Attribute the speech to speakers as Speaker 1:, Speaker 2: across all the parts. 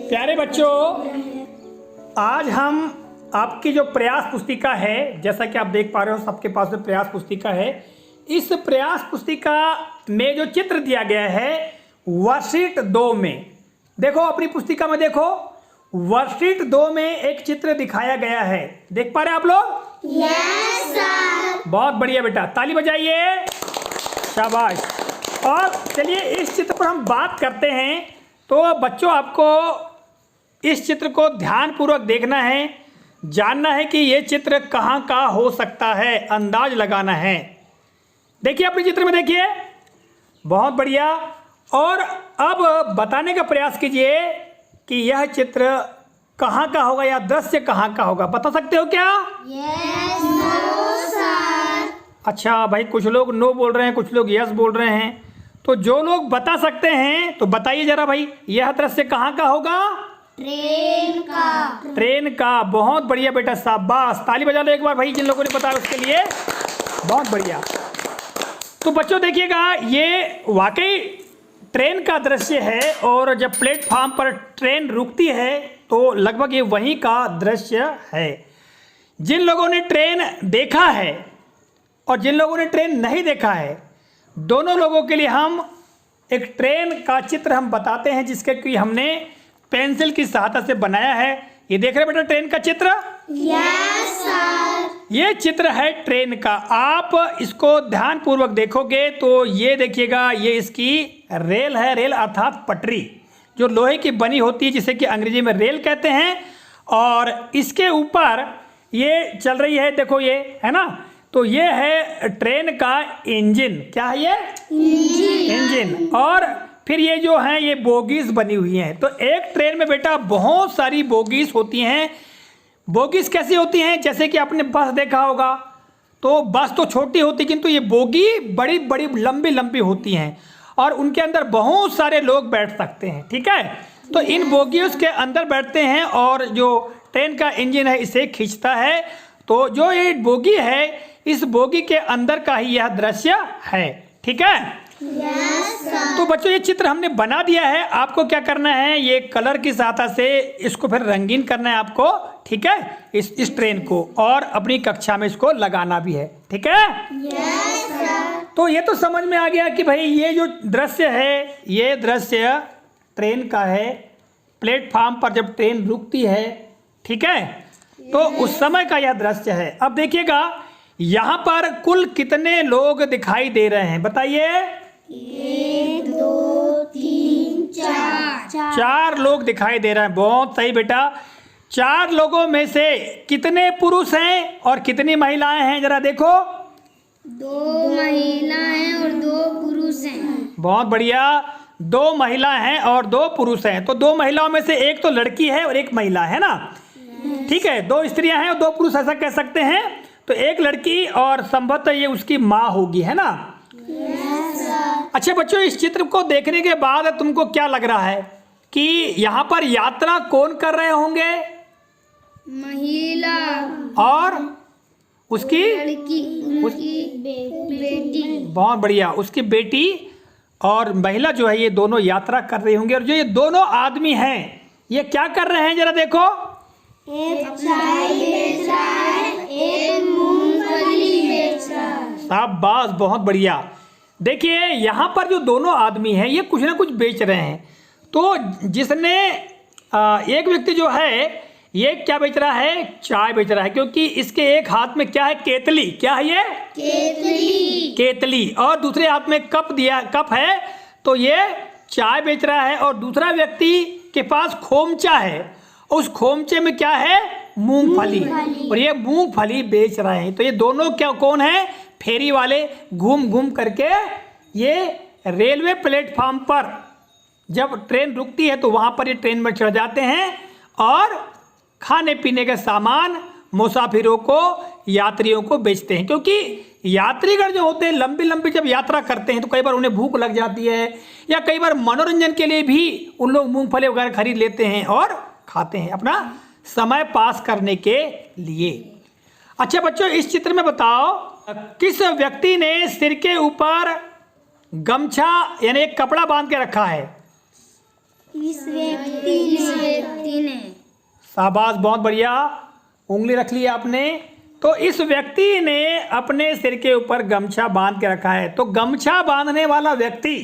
Speaker 1: प्यारे बच्चों, आज हम आपकी जो प्रयास पुस्तिका है, जैसा कि आप देख पा रहे हो सबके पास में प्रयास पुस्तिका है। इस प्रयास पुस्तिका में जो चित्र दिया गया है वर्कशीट 2 में, देखो अपनी पुस्तिका में देखो, वर्कशीट 2 में एक चित्र दिखाया गया है। देख पा रहे हैं आप लोग?
Speaker 2: Yes sir.
Speaker 1: बहुत बढ़िया बेटा, ताली बजाइए, शाबाश। और चलिए इस चित्र पर हम बात करते हैं। तो बच्चों, आपको इस चित्र को ध्यानपूर्वक देखना है, जानना है कि ये चित्र कहाँ का हो सकता है, अंदाज लगाना है। देखिए अपने चित्र में, देखिए, बहुत बढ़िया। और अब बताने का प्रयास कीजिए कि यह चित्र कहाँ का होगा या दृश्य कहाँ का होगा। बता सकते हो क्या?
Speaker 2: Yes sir.
Speaker 1: अच्छा भाई, कुछ लोग नो बोल रहे हैं, कुछ लोग यस बोल रहे हैं। तो जो लोग बता सकते हैं तो बताइए जरा भाई, यह दृश्य कहाँ का होगा?
Speaker 2: ट्रेन का।
Speaker 1: ट्रेन का। बहुत बढ़िया बेटा, शाबाश, ताली बजा लो एक बार भाई जिन लोगों ने बताया उसके लिए। बहुत बढ़िया। तो बच्चों देखिएगा, ये वाकई ट्रेन का दृश्य है और जब प्लेटफॉर्म पर ट्रेन रुकती है तो लगभग ये वहीं का दृश्य है। जिन लोगों ने ट्रेन देखा है और जिन लोगों ने ट्रेन नहीं देखा है, दोनों लोगों के लिए हम एक ट्रेन का चित्र हम बताते हैं, जिसके कि हमने पेंसिल की सहायता से बनाया है। ये देख रहे बेटा ट्रेन का चित्र?
Speaker 2: Yes sir.
Speaker 1: ये चित्र है ट्रेन का। आप इसको ध्यानपूर्वक देखोगे तो ये देखिएगा, ये इसकी रेल है, रेल अर्थात पटरी जो लोहे की बनी होती है, जिसे कि अंग्रेजी में रेल कहते हैं। और इसके ऊपर ये चल रही है, देखो ये है ना। तो ये है ट्रेन का इंजन। क्या है ये? इंजन। और फिर ये जो है ये बोगीज बनी हुई हैं। तो एक ट्रेन में बेटा बहुत सारी बोगीज होती हैं। बोगीज कैसी होती हैं? जैसे कि आपने बस देखा होगा, तो बस तो छोटी होती, किंतु ये बोगी बड़ी बड़ी लंबी लंबी होती हैं और उनके अंदर बहुत सारे लोग बैठ सकते हैं। ठीक है, तो इन बोगियों के अंदर बैठते हैं और जो ट्रेन का इंजन है इसे खींचता है। तो जो ये बोगी है, इस बोगी के अंदर का ही यह दृश्य है। ठीक है?
Speaker 2: Yes sir.
Speaker 1: तो बच्चों, ये चित्र हमने बना दिया है। आपको क्या करना है, ये कलर की सहायता से इसको फिर रंगीन करना है आपको। ठीक है, इस ट्रेन को, और अपनी कक्षा में इसको लगाना भी है। ठीक है?
Speaker 2: Yes sir.
Speaker 1: तो ये तो समझ में आ गया कि भाई ये जो दृश्य है, ये दृश्य ट्रेन का है। प्लेटफॉर्म पर जब ट्रेन रुकती है, ठीक है, तो उस समय का यह दृश्य है। अब देखिएगा, यहाँ पर कुल कितने लोग दिखाई दे रहे हैं, बताइए?
Speaker 2: 1 2 3 4।
Speaker 1: 4 लोग दिखाई दे रहे हैं। बहुत सही बेटा। 4 लोगों में से कितने पुरुष हैं और कितनी महिलाएं हैं, जरा देखो।
Speaker 2: 2 महिलाएं और 2 पुरुष हैं।
Speaker 1: बहुत बढ़िया, 2 महिला हैं और 2 पुरुष हैं। तो 2 महिलाओं में से एक तो लड़की है और एक महिला है ना। ठीक है, 2 स्त्रियां हैं और 2 पुरुष, ऐसा कह सकते हैं। तो एक लड़की और संभवतः ये उसकी माँ होगी, है ना। अच्छा बच्चों, इस चित्र को देखने के बाद तुमको क्या लग रहा है कि यहाँ पर यात्रा कौन कर रहे होंगे?
Speaker 2: महिला
Speaker 1: और उसकी
Speaker 2: लड़की, उसकी बेटी।
Speaker 1: बहुत बढ़िया, उसकी बेटी और महिला जो है, ये दोनों यात्रा कर रहे होंगे। और जो ये दोनों आदमी हैं, ये क्या कर रहे हैं, जरा देखो।
Speaker 2: एक चाय बेच रहा है, एक मूंगफली बेच रहा है।
Speaker 1: शाबाश, बहुत बढ़िया। देखिए यहाँ पर जो दोनों आदमी हैं, ये कुछ ना कुछ बेच रहे हैं। तो जिसने एक व्यक्ति जो है, ये क्या बेच रहा है? चाय बेच रहा है, क्योंकि इसके एक हाथ में क्या है? केतली। क्या है ये?
Speaker 2: केतली।
Speaker 1: केतली। और दूसरे हाथ में कप है। तो ये चाय बेच रहा है। और दूसरा व्यक्ति के पास खोमचा है, उस खोमचे में क्या है? मूंगफली। और ये मूंगफली बेच रहे हैं। तो ये दोनों क्या, कौन है? फेरी वाले। घूम घूम करके ये रेलवे प्लेटफॉर्म पर जब ट्रेन रुकती है तो वहां पर ये ट्रेन में चढ़ जाते हैं और खाने पीने के सामान मुसाफिरों को, यात्रियों को बेचते हैं। क्योंकि यात्रीगण जो होते हैं, लंबी लंबी जब यात्रा करते हैं तो कई बार उन्हें भूख लग जाती है, या कई बार मनोरंजन के लिए भी उन लोग मूंगफली वगैरह खरीद लेते हैं और खाते हैं, अपना समय पास करने के लिए। अच्छा बच्चों, इस चित्र में बताओ, किस व्यक्ति ने सिर के ऊपर गमछा यानी एक कपड़ा बांध के रखा है?
Speaker 2: इस व्यक्ति ने
Speaker 1: शाबाश, बहुत बढ़िया, उंगली रख ली आपने। तो इस व्यक्ति ने अपने सिर के ऊपर गमछा बांध के रखा है। तो गमछा बांधने वाला व्यक्ति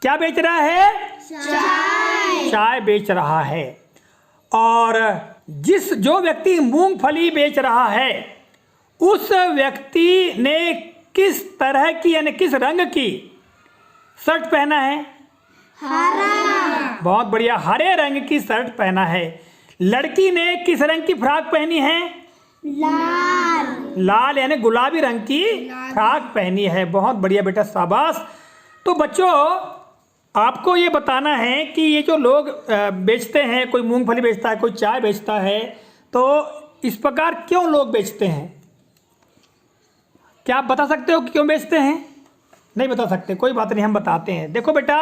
Speaker 1: क्या बेच रहा है? चाय बेच रहा है। और जो व्यक्ति मूंगफली बेच रहा है उस व्यक्ति ने किस तरह की यानी किस रंग की शर्ट पहना है?
Speaker 2: हरा।
Speaker 1: बहुत बढ़िया, हरे रंग की शर्ट पहना है। लड़की ने किस रंग की फ्रॉक पहनी है? लाल यानी गुलाबी रंग की फ्रॉक पहनी है। बहुत बढ़िया बेटा, शाबाश। तो बच्चों, आपको ये बताना है कि ये जो लोग बेचते हैं, कोई मूंगफली बेचता है, कोई चाय बेचता है, तो इस प्रकार क्यों लोग बेचते हैं? क्या आप बता सकते हो कि क्यों बेचते हैं? नहीं बता सकते, कोई बात नहीं, हम बताते हैं। देखो बेटा,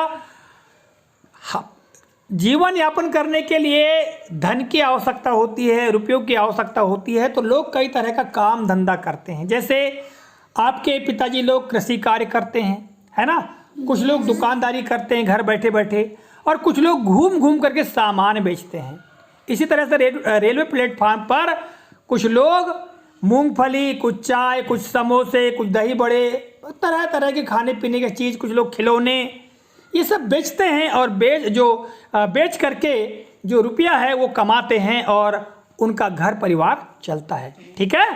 Speaker 1: जीवन यापन करने के लिए धन की आवश्यकता होती है, रुपयों की आवश्यकता होती है। तो लोग कई तरह का काम धंधा करते हैं। जैसे आपके पिताजी लोग कृषि कार्य करते हैं, है ना। कुछ लोग दुकानदारी करते हैं घर बैठे बैठे, और कुछ लोग घूम घूम करके सामान बेचते हैं। इसी तरह से रेलवे प्लेटफार्म पर कुछ लोग मूंगफली, कुछ चाय, कुछ समोसे, कुछ दही बड़े, तरह तरह के खाने पीने की चीज़, कुछ लोग खिलौने, ये सब बेचते हैं। और बेच करके जो रुपया है वो कमाते हैं और उनका घर परिवार चलता है। ठीक है।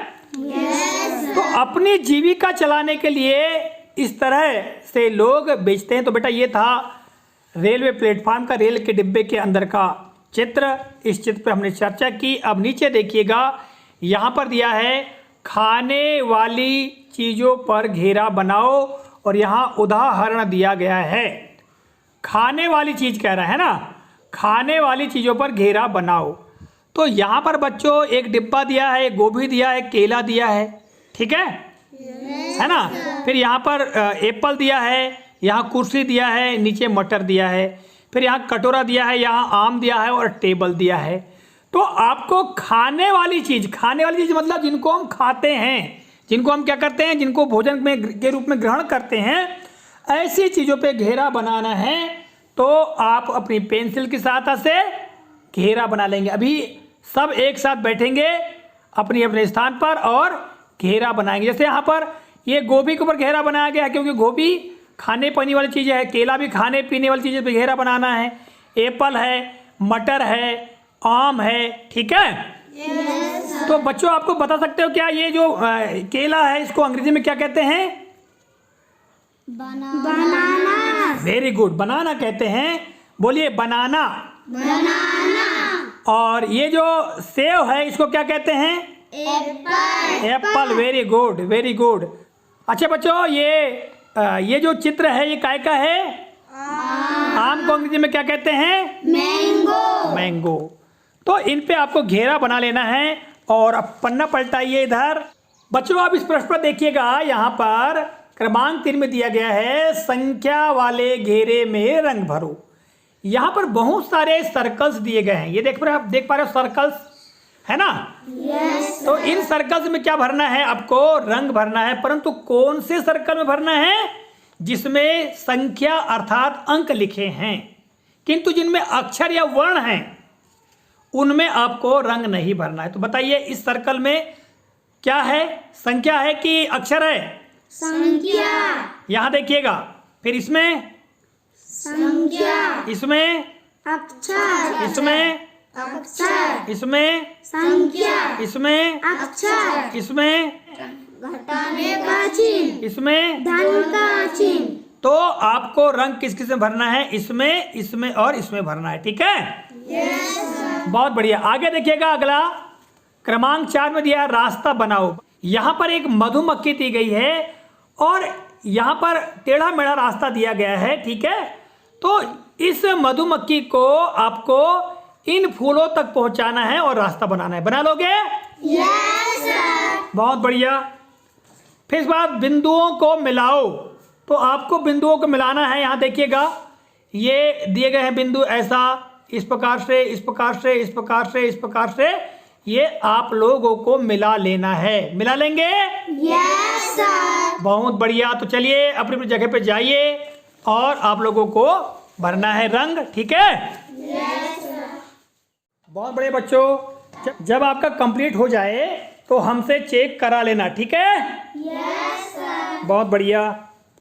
Speaker 1: तो अपनी जीविका चलाने के लिए इस तरह से लोग बेचते हैं। तो बेटा, ये था रेलवे प्लेटफार्म का, रेल के डिब्बे के अंदर का चित्र। इस चित्र पे हमने चर्चा की। अब नीचे देखिएगा, यहाँ पर दिया है खाने वाली चीज़ों पर घेरा बनाओ, और यहाँ उदाहरण दिया गया है। खाने वाली चीज़ कह रहा है ना, खाने वाली चीज़ों पर घेरा बनाओ। तो यहाँ पर बच्चों एक डिब्बा दिया है, गोभी दिया है, केला दिया है, ठीक है ना। फिर यहाँ पर एप्पल दिया है, यहाँ कुर्सी दिया है, नीचे मटर दिया है, फिर यहाँ कटोरा दिया है, यहाँ आम दिया है और टेबल दिया है। तो आपको खाने वाली चीज़ मतलब जिनको हम खाते हैं, जिनको हम क्या करते हैं, जिनको भोजन में के रूप में ग्रहण करते हैं, ऐसी चीज़ों पे घेरा बनाना है। तो आप अपनी पेंसिल की सहायता से घेरा बना लेंगे। अभी सब एक साथ बैठेंगे अपने अपने स्थान पर और घेरा बनाएंगे। जैसे यहाँ पर ये गोभी के ऊपर घेरा बनाया गया है, क्योंकि गोभी खाने पीने वाली चीज़ है, केला भी खाने पीने वाली चीज़ पे घेरा बनाना है, एप्पल है, मटर है, आम है, ठीक है। तो बच्चों, आपको बता सकते हो क्या ये जो केला है इसको अंग्रेजी में क्या कहते हैं?
Speaker 2: बनाना।
Speaker 1: वेरी गुड, बनाना कहते हैं। बोलिए, बनाना। और ये जो सेव है इसको क्या कहते हैं? Apple. Very good, very good. अच्छा बच्चों, ये जो चित्र है ये काय का है? आम को अंग्रेजी में क्या कहते हैं? मैंगो। तो इन पे आपको घेरा बना लेना है। और अब पन्ना पलटाइए इधर। बच्चों, आप इस प्रश्न पर देखिएगा, यहाँ पर क्रमांक 3 में दिया गया है, संख्या वाले घेरे में रंग भरो। यहाँ पर बहुत सारे सर्कल्स दिए गए हैं। ये देख पा रहे हो सर्कल्स, है ना। तो इन सर्कल्स में क्या भरना है? आपको रंग भरना है। परंतु कौन से सर्कल में भरना है? जिसमें संख्या अर्थात अंक लिखे हैं, किंतु जिनमें अक्षर या वर्ण हैं उनमें आपको रंग नहीं भरना है। तो बताइए, इस सर्कल में क्या है? संख्या है कि अक्षर है?
Speaker 2: संख्या।
Speaker 1: यहाँ देखिएगा। फिर इसमें
Speaker 2: संख्या,
Speaker 1: इसमें
Speaker 2: अक्षर,
Speaker 1: इसमें
Speaker 2: अक्षर,
Speaker 1: इसमें
Speaker 2: संख्या,
Speaker 1: इसमें
Speaker 2: अक्षर,
Speaker 1: इसमें
Speaker 2: घटाने का चिन्ह,
Speaker 1: इसमें
Speaker 2: धन का चिन्ह।
Speaker 1: तो आपको रंग किस किस में भरना है? इसमें, इसमें और इसमें भरना है। ठीक है। बहुत बढ़िया। आगे देखिएगा, अगला क्रमांक 4 में दिया है, रास्ता बनाओ। यहाँ पर एक मधुमक्खी दी गई है और यहाँ पर टेढ़ा मेढ़ा रास्ता दिया गया है, ठीक है। तो इस मधुमक्खी को आपको इन फूलों तक पहुंचाना है और रास्ता बनाना है। बना लोगे?
Speaker 2: Yes sir.
Speaker 1: बहुत बढ़िया। फिर इस बाद बिंदुओं को मिलाओ। तो आपको बिंदुओं को मिलाना है। यहाँ देखिएगा, ये दिए गए हैं बिंदु, ऐसा, इस प्रकार से, इस प्रकार से, इस प्रकार से, इस प्रकार से, ये आप लोगों को मिला लेना है। मिला लेंगे?
Speaker 2: Yes sir.
Speaker 1: बहुत बढ़िया। तो चलिए अपनी अपनी जगह पे जाइए और आप लोगों को भरना है रंग, ठीक है। बहुत बड़े बच्चों, जब आपका कंप्लीट हो जाए तो हमसे चेक करा लेना, ठीक है। बहुत बढ़िया।